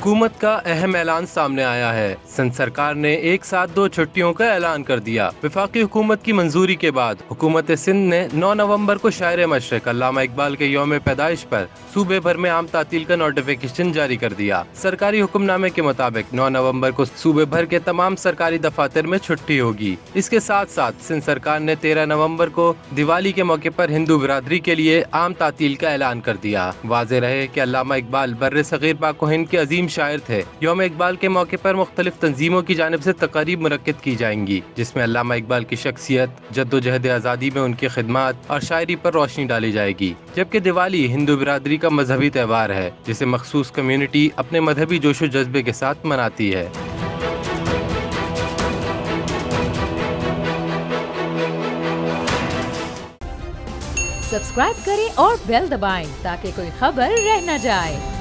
हुकूमत का अहम ऐलान सामने आया है। सिंध सरकार ने एक साथ 2 छुट्टियों का ऐलान कर दिया। वफाकी हुकूमत की मंजूरी के बाद हुकूमत सिंध ने 9 नवंबर को शायर मशरक अल्लामा इकबाल के यौम पैदाइश पर सूबे भर में आम तातील का नोटिफिकेशन जारी कर दिया। सरकारी हुक्मनामे के मुताबिक 9 नवंबर को सूबे भर के तमाम सरकारी दफातर में छुट्टी होगी। इसके साथ साथ सिंध सरकार ने 13 नवंबर को दिवाली के मौके पर हिंदू बिरादरी के लिए आम तातील का ऐलान कर दिया। वाज़ेह रहे कि अल्लामा इकबाल बर्रे सगीर पाक व हिंद के अजीम शायर थे। यौम इकबाल के मौके पर मुख्तलिफ तंजीमों की जानिब से तकारीब मुनक्किद की जाएंगी, जिसमें अल्लामा इकबाल की शख्सियत, जद्दोजहद आज़ादी में उनकी खिदमत और शायरी पर रोशनी डाली जाएगी। जबकि दिवाली हिंदू बिरादरी का मजहबी त्यौहार है, जिसे मखसूस कम्युनिटी अपने मजहबी जोशो जज्बे के साथ मनाती है। सब्सक्राइब करें और बेल दबाएं ताकि कोई खबर रह न जाए।